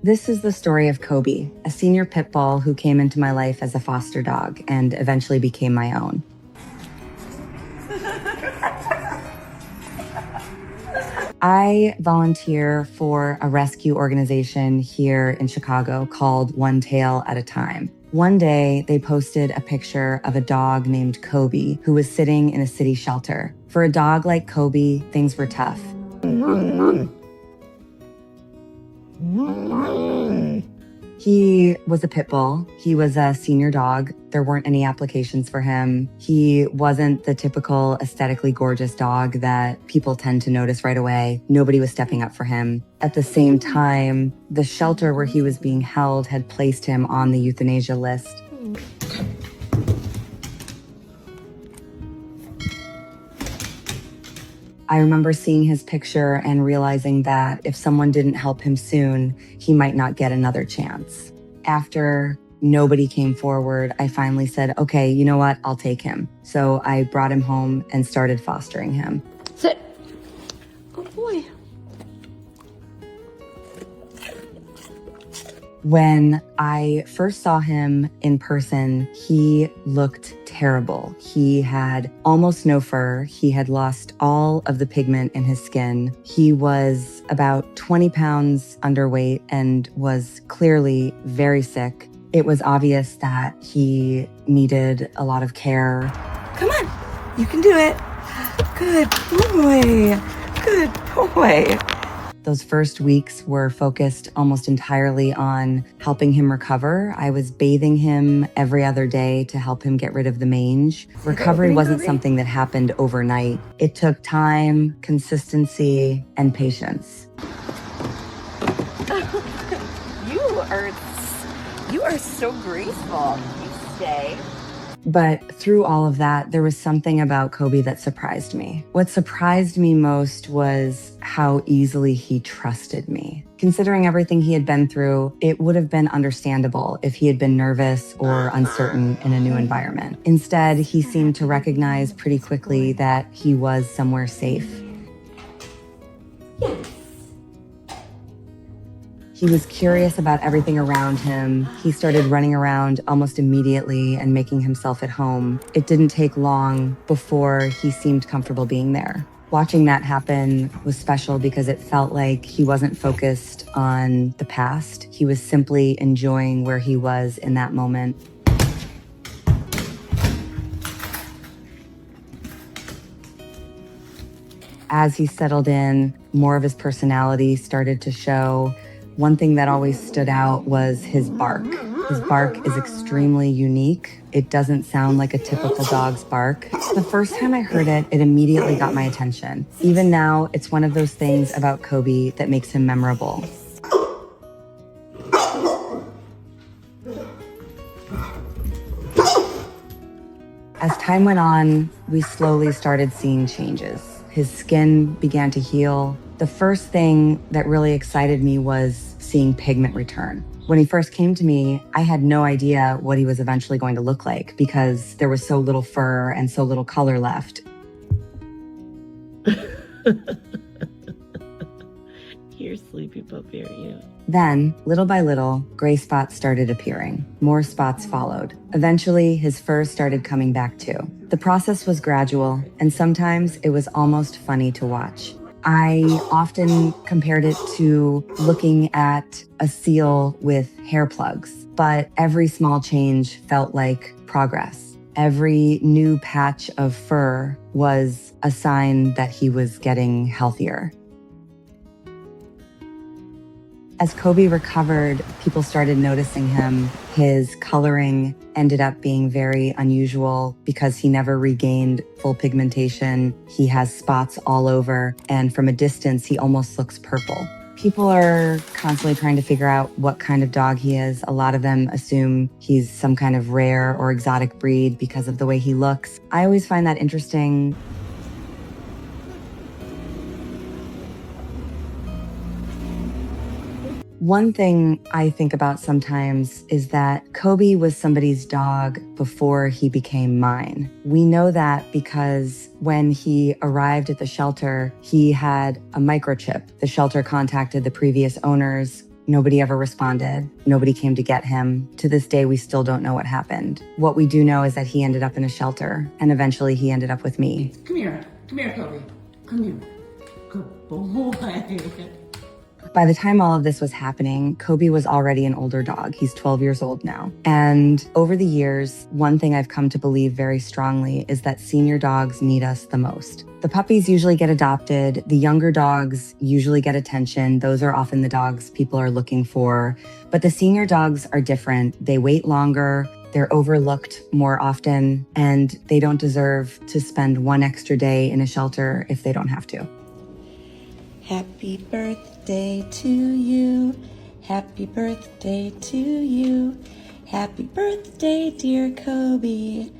This is the story of Kobe, a senior pit bull who came into my life as a foster dog and eventually became my own. I volunteer for a rescue organization here in Chicago called One Tail at a Time. One day, they posted a picture of a dog named Kobe who was sitting in a city shelter. For a dog like Kobe, things were tough. He was a pit bull. He was a senior dog. There weren't any applications for him. He wasn't the typical aesthetically gorgeous dog that people tend to notice right away. Nobody was stepping up for him. At the same time, the shelter where he was being held had placed him on the euthanasia list. I remember seeing his picture and realizing that if someone didn't help him soon, he might not get another chance. After nobody came forward, I finally said, okay, you know what? I'll take him. So I brought him home and started fostering him. Sit. Good boy. When I first saw him in person, he looked terrible. He had almost no fur. He had lost all of the pigment in his skin. He was about 20 pounds underweight and was clearly very sick. It was obvious that he needed a lot of care. Come on, you can do it. Good boy. Good boy. Those first weeks were focused almost entirely on helping him recover. I was bathing him every other day to help him get rid of the mange. Recovery wasn't something that happened overnight. It took time, consistency, and patience. You are so graceful. You stay. But through all of that, there was something about Kobe that surprised me. What surprised me most was how easily he trusted me. Considering everything he had been through, it would have been understandable if he had been nervous or uncertain in a new environment. Instead, he seemed to recognize pretty quickly that he was somewhere safe. He was curious about everything around him. He started running around almost immediately and making himself at home. It didn't take long before he seemed comfortable being there. Watching that happen was special because it felt like he wasn't focused on the past. He was simply enjoying where he was in that moment. As he settled in, more of his personality started to show. One thing that always stood out was his bark. His bark is extremely unique. It doesn't sound like a typical dog's bark. The first time I heard it, it immediately got my attention. Even now, it's one of those things about Kobe that makes him memorable. As time went on, we slowly started seeing changes. His skin began to heal. The first thing that really excited me was seeing pigment return. When he first came to me, I had no idea what he was eventually going to look like because there was so little fur and so little color left. You're sleepy puppy, aren't you? Then, little by little, gray spots started appearing. More spots followed. Eventually, his fur started coming back too. The process was gradual, and sometimes it was almost funny to watch. I often compared it to looking at a seal with hair plugs, but every small change felt like progress. Every new patch of fur was a sign that he was getting healthier. As Kobe recovered, people started noticing him. His coloring ended up being very unusual because he never regained full pigmentation. He has spots all over, and from a distance, he almost looks purple. People are constantly trying to figure out what kind of dog he is. A lot of them assume he's some kind of rare or exotic breed because of the way he looks. I always find that interesting. One thing I think about sometimes is that Kobe was somebody's dog before he became mine. We know that because when he arrived at the shelter, he had a microchip. The shelter contacted the previous owners. Nobody ever responded. Nobody came to get him. To this day, we still don't know what happened. What we do know is that he ended up in a shelter, and eventually he ended up with me. Come here, Kobe. Come here. Good boy. By the time all of this was happening, Kobe was already an older dog. He's 12 years old now. And over the years, one thing I've come to believe very strongly is that senior dogs need us the most. The puppies usually get adopted. The younger dogs usually get attention. Those are often the dogs people are looking for. But the senior dogs are different. They wait longer. They're overlooked more often, and they don't deserve to spend one extra day in a shelter if they don't have to. Happy birthday to you. Happy birthday to you. Happy birthday, dear Kobe.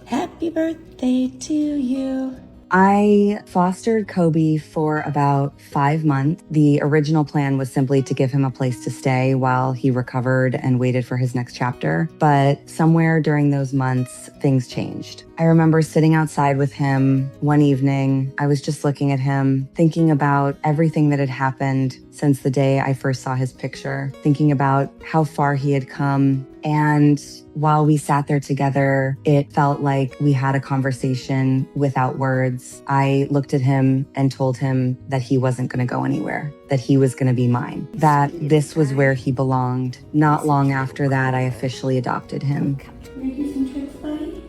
Happy birthday to you. I fostered Kobe for about 5 months. The original plan was simply to give him a place to stay while he recovered and waited for his next chapter. But somewhere during those months, things changed. I remember sitting outside with him one evening. I was just looking at him, thinking about everything that had happened since the day I first saw his picture, thinking about how far he had come. And while we sat there together, it felt like we had a conversation without words. I looked at him and told him that he wasn't going to go anywhere, that he was going to be mine, that this was where he belonged. Not long after that, I officially adopted him. Can I do some tricks, buddy?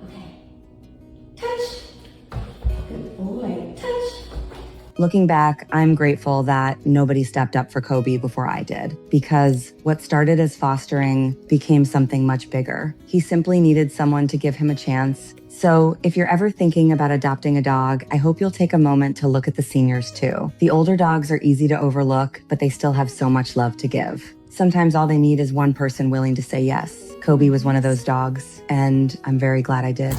Okay. Touch. Good boy. Touch. Looking back, I'm grateful that nobody stepped up for Kobe before I did, because what started as fostering became something much bigger. He simply needed someone to give him a chance. So if you're ever thinking about adopting a dog, I hope you'll take a moment to look at the seniors too. The older dogs are easy to overlook, but they still have so much love to give. Sometimes all they need is one person willing to say yes. Kobe was one of those dogs, and I'm very glad I did.